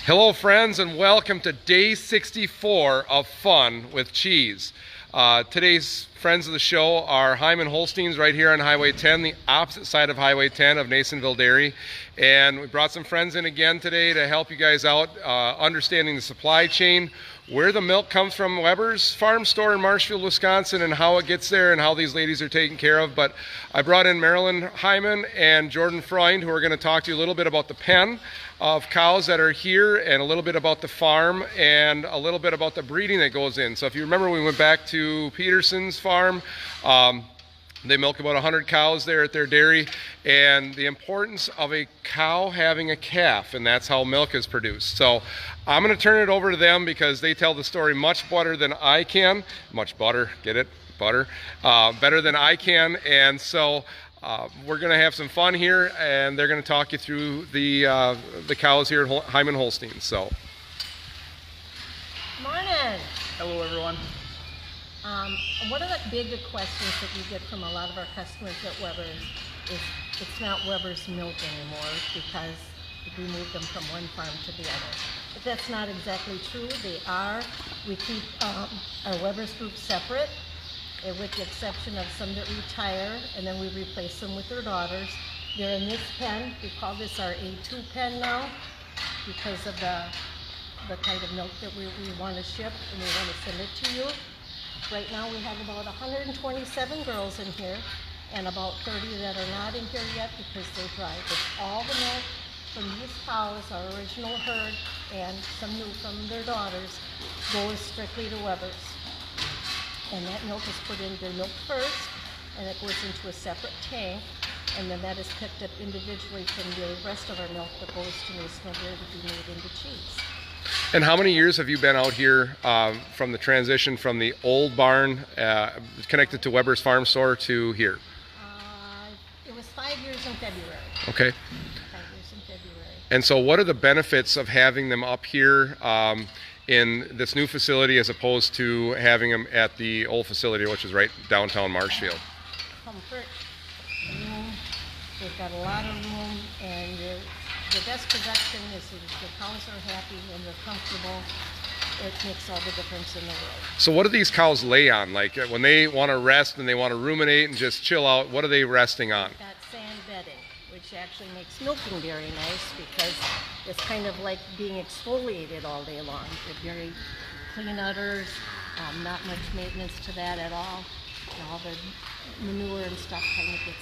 Hello friends, and welcome to day 64 of Fun with Cheese. Today's friends of the show are Heiman Holsteins right here on Highway 10, the opposite side of Highway 10 of Nasonville Dairy. And we brought some friends in again today to help you guys out understanding the supply chain, where the milk comes from Weber's farm store in Marshfield, Wisconsin, and how it gets there and how these ladies are taken care of. But I brought in Marilyn Heiman and Jordan Freund, who are going to talk to you a little bit about the pen of cows that are here and a little bit about the farm and a little bit about the breeding that goes in. So if you remember, we went back to Peterson's farm. They milk about 100 cows there at their dairy, and the importance of a cow having a calf, and that's how milk is produced. So I'm going to turn it over to them because they tell the story much better than I can. Much butter, get it? Butter. Better than I can, and so we're going to have some fun here, and they're going to talk you through the cows here at Heiman Holstein. So, morning. Hello, everyone. One of the big questions that we get from a lot of our customers at Weber's is it's not Weber's milk anymore because we moved them from one farm to the other. But that's not exactly true. They are. We keep our Weber's group separate, with the exception of some that retire, and then we replace them with their daughters. They're in this pen. We call this our A2 pen now because of the kind of milk that we want to ship, and we want to send it to you. Right now we have about 127 girls in here and about 30 that are not in here yet because they dry. But all the milk from these cows, our original herd, and some new from their daughters, goes strictly to Weber's. And that milk is put in their milk first, and it goes into a separate tank, and then that is picked up individually from the rest of our milk that goes to Nasonville Dairy to be made into cheese. And how many years have you been out here from the transition from the old barn connected to Weber's farm store to here? It was 5 years in February. Okay. 5 years in February. And so what are the benefits of having them up here in this new facility as opposed to having them at the old facility, which is right downtown Marshfield? Comfort, room, they've got a lot of room, and the best production is if the cows are happy and they're comfortable. It makes all the difference in the world. So what do these cows lay on? Like when they want to rest and they want to ruminate and just chill out, what are they resting on? They've got sand bedding, which actually makes milking very nice because it's kind of like being exfoliated all day long. They're very clean udders, not much maintenance to that at all. And all the manure and stuff kind of gets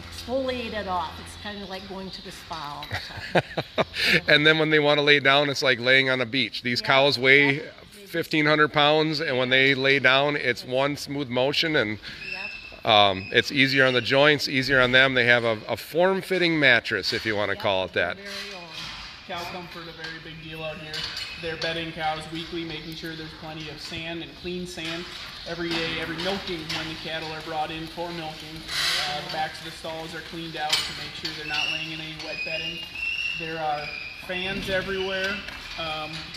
exfoliated off. It's kind of like going to the spa all the time. And then when they want to lay down, it's like laying on a beach. These cows weigh 1,500 pounds, and when they lay down, it's one smooth motion, and it's easier on the joints, easier on them. They have a form-fitting mattress, if you want to call it that. Cow comfort, a very big deal out here. They're bedding cows weekly, making sure there's plenty of sand and clean sand every day, every milking when the cattle are brought in for milking. The backs of the stalls are cleaned out to make sure they're not laying in any wet bedding. There are fans everywhere.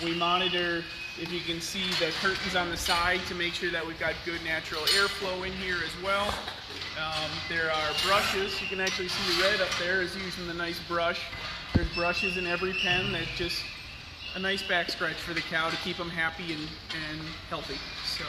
We monitor, if you can see, the curtains on the side to make sure that we've got good natural airflow in here as well. There are brushes. You can actually see Red up there is using the nice brush. There's brushes in every pen. That's just a nice back scratch for the cow to keep them happy and healthy. So.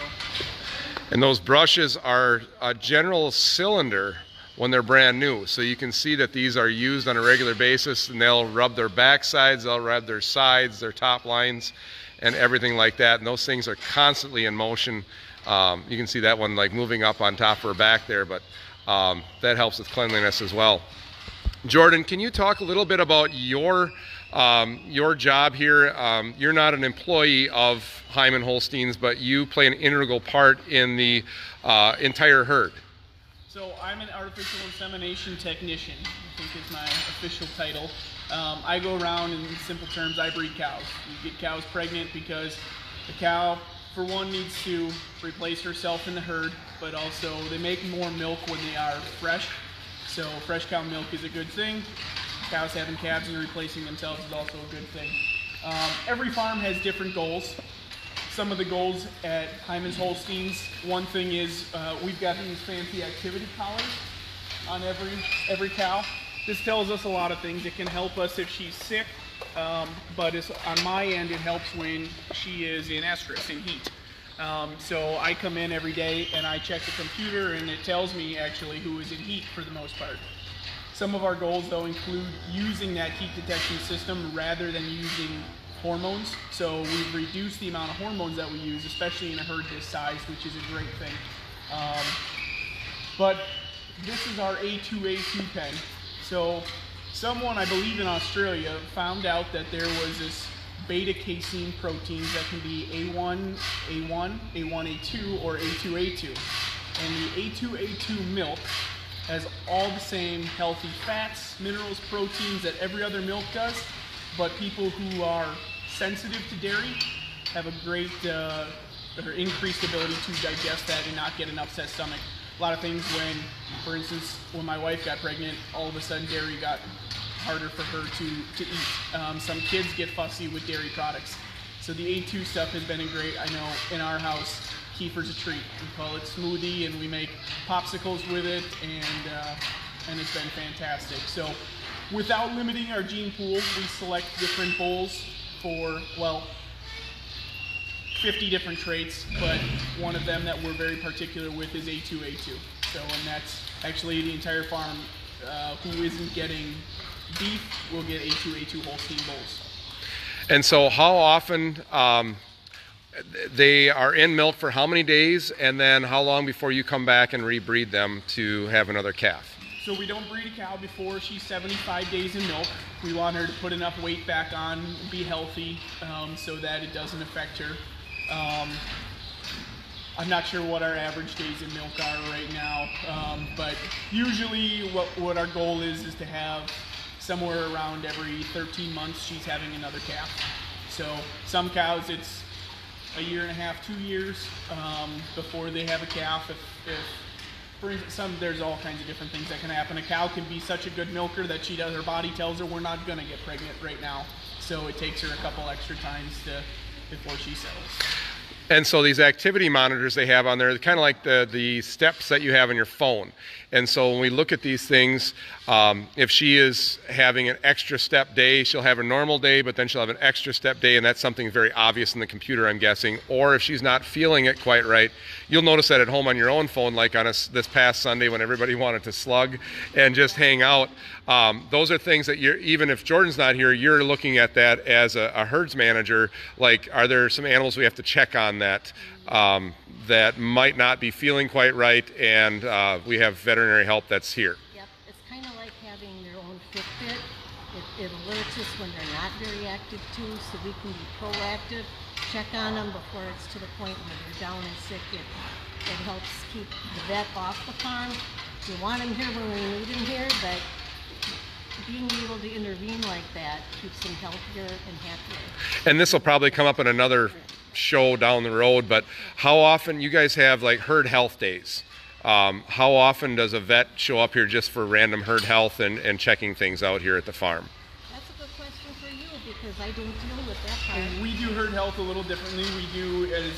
And those brushes are a general cylinder when they're brand new. So you can see that these are used on a regular basis, and they'll rub their back sides, they'll rub their sides, their top lines, and everything like that. And those things are constantly in motion. You can see that one like moving up on top of her back there, but that helps with cleanliness as well. Jordan, can you talk a little bit about your job here? You're not an employee of Heiman Holsteins, but you play an integral part in the entire herd. So I'm an artificial insemination technician, I think is my official title. I go around, in simple terms, I breed cows. We get cows pregnant because the cow, for one, needs to replace herself in the herd, but also they make more milk when they are fresh. So fresh cow milk is a good thing. Cows having calves and replacing themselves is also a good thing. Every farm has different goals. Some of the goals at Heiman's Holsteins, one thing is we've got these fancy activity collars on every cow. This tells us a lot of things. It can help us if she's sick. but on my end, it helps when she is in estrus, in heat. So I come in every day and I check the computer, and it tells me actually who is in heat for the most part. Some of our goals, though, include using that heat detection system rather than using hormones. So we've reduced the amount of hormones that we use, especially in a herd this size, which is a great thing. But this is our A2A2 pen. So someone, I believe in Australia, found out that there was this beta-casein proteins that can be A1A1, A1A2, or A2A2. And the A2A2 milk has all the same healthy fats, minerals, proteins that every other milk does, but people who are sensitive to dairy have a great or increased ability to digest that and not get an upset stomach. A lot of things when, for instance, when my wife got pregnant, all of a sudden dairy got harder for her to eat. Some kids get fussy with dairy products. So the A2 stuff has been great. I know in our house, Kefir's a treat. We call it smoothie, and we make popsicles with it, and it's been fantastic. So without limiting our gene pool, we select different bowls for, well, 50 different traits, but one of them that we're very particular with is A2A2. So, and that's actually the entire farm who isn't getting beef will get A2A2 Holstein bowls. And so how often they are in milk for how many days, and then how long before you come back and rebreed them to have another calf? So we don't breed a cow before she's 75 days in milk. We want her to put enough weight back on, be healthy, so that it doesn't affect her. I'm not sure what our average days in milk are right now, but usually what our goal is to have somewhere around every 13 months she's having another calf. So some cows it's a year and a half, 2 years before they have a calf. If for instance, there's all kinds of different things that can happen. A cow can be such a good milker that her body tells her we're not going to get pregnant right now. So it takes her a couple extra times before she settles. And so these activity monitors they have on there, kind of like the steps that you have on your phone. And so when we look at these things, if she is having an extra step day, she'll have a normal day, but then she'll have an extra step day, and that's something very obvious in the computer, I'm guessing. Or if she's not feeling it quite right, you'll notice that at home on your own phone, like on this past Sunday when everybody wanted to slug and just hang out. Those are things that even if Jordan's not here, you're looking at that as a herds manager. Like, are there some animals we have to check on that that might not be feeling quite right, and we have veterinary help that's here? Yep, it's kind of like having your own Fitbit. It alerts us when they're not very active too, so we can be proactive, check on them before it's to the point where they're down and sick. It helps keep the vet off the farm. We want them here when we need them here, but being able to intervene like that keeps them healthier and happier. And this will probably come up in another show down the road, but how often you guys have like herd health days? How often does a vet show up here just for random herd health and checking things out here at the farm? That's a good question for you, because I don't deal with that part. And we do herd health a little differently. We do as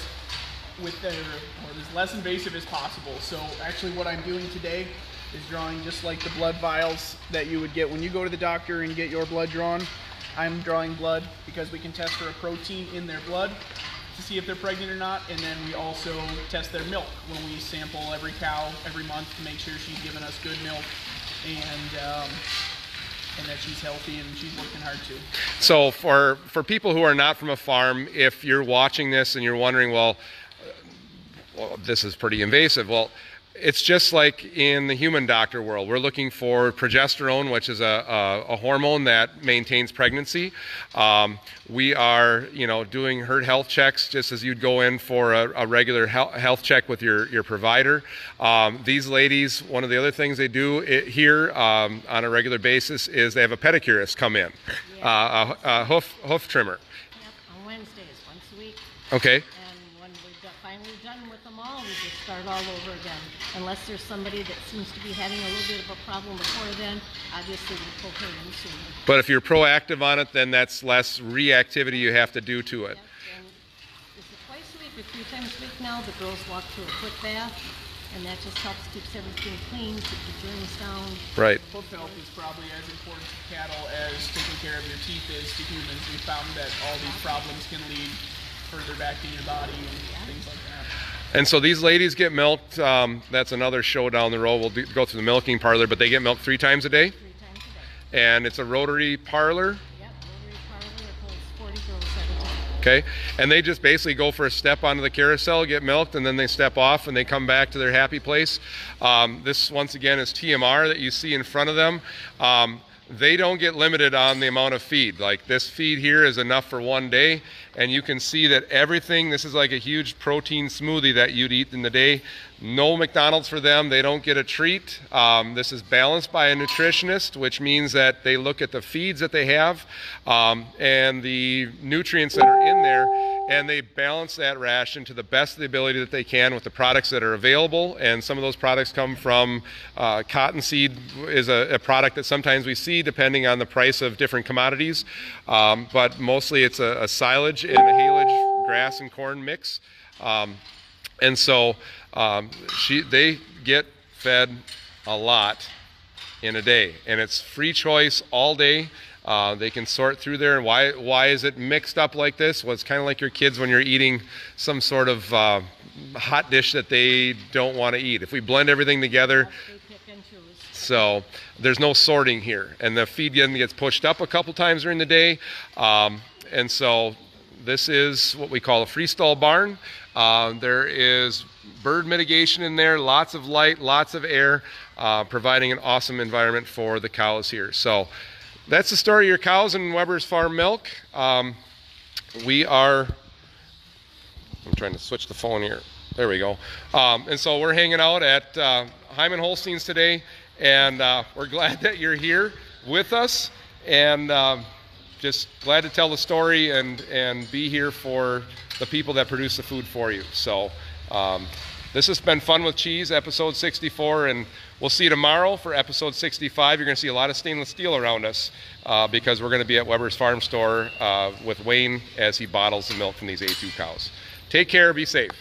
less invasive as possible. So actually what I'm doing today is drawing just like the blood vials that you would get when you go to the doctor and get your blood drawn. I'm drawing blood because we can test for a protein in their blood to see if they're pregnant or not, and then we also test their milk when we sample every cow every month to make sure she's giving us good milk and that she's healthy and she's working hard too. So for people who are not from a farm, if you're watching this and you're wondering, well, this is pretty invasive. Well, it's just like in the human doctor world. We're looking for progesterone, which is a hormone that maintains pregnancy. We are, doing herd health checks just as you'd go in for a regular health check with your provider. These ladies, one of the other things they do here on a regular basis is they have a pedicurist come in, a hoof trimmer. Yep, on Wednesdays, once a week. Okay. And when we're finally done with them all, we just start all over again. Unless there's somebody that seems to be having a little bit of a problem before then, obviously we'll pull her in sooner. But if you're proactive on it, then that's less reactivity you have to do to it. Yep, and is it twice a week or 3 times a week now? The girls walk through a foot bath, and that just helps keeps everything clean, keeps the germs down. Right. Hoof health is probably as important to cattle as taking care of your teeth is to humans. We found that all these problems can lead further back in your body and things like that. And so these ladies get milked. That's another show down the road. We'll go through the milking parlor, but they get milked 3 times a day. 3 times a day. And it's a rotary parlor. Yep, rotary parlor. It holds 40 girls at a time. Okay, and they just basically go for a step onto the carousel, get milked, and then they step off and they come back to their happy place. This, once again, is TMR that you see in front of them. They don't get limited on the amount of feed. Like this feed here is enough for 1 day, and you can see that everything, this is like a huge protein smoothie that you'd eat in the day. No McDonald's for them. They don't get a treat. This is balanced by a nutritionist, which means that they look at the feeds that they have and the nutrients that are in there, and they balance that ration to the best of the ability that they can with the products that are available. And some of those products come from cottonseed is a product that sometimes we see depending on the price of different commodities, but mostly it's a silage and a haylage grass and corn mix. And so they get fed a lot in a day, and it's free choice all day. They can sort through there. And why is it mixed up like this? Well, it's kind of like your kids when you're eating some sort of hot dish that they don't want to eat. If we blend everything together, They pick and choose. so there's no sorting here. And the feed gets pushed up a couple times during the day. And so this is what we call a freestall barn. There is bird mitigation in there, lots of light, lots of air, providing an awesome environment for the cows here. So that's the story of your cows and Weber's Farm Milk. I'm trying to switch the phone here. There we go. And so we're hanging out at Heiman Holsteins today, and we're glad that you're here with us, and just glad to tell the story and be here for the people that produce the food for you. So this has been Fun with Cheese, episode 64, and we'll see you tomorrow for episode 65. You're going to see a lot of stainless steel around us because we're going to be at Weber's Farm Store with Wayne as he bottles the milk from these A2 cows. Take care, be safe.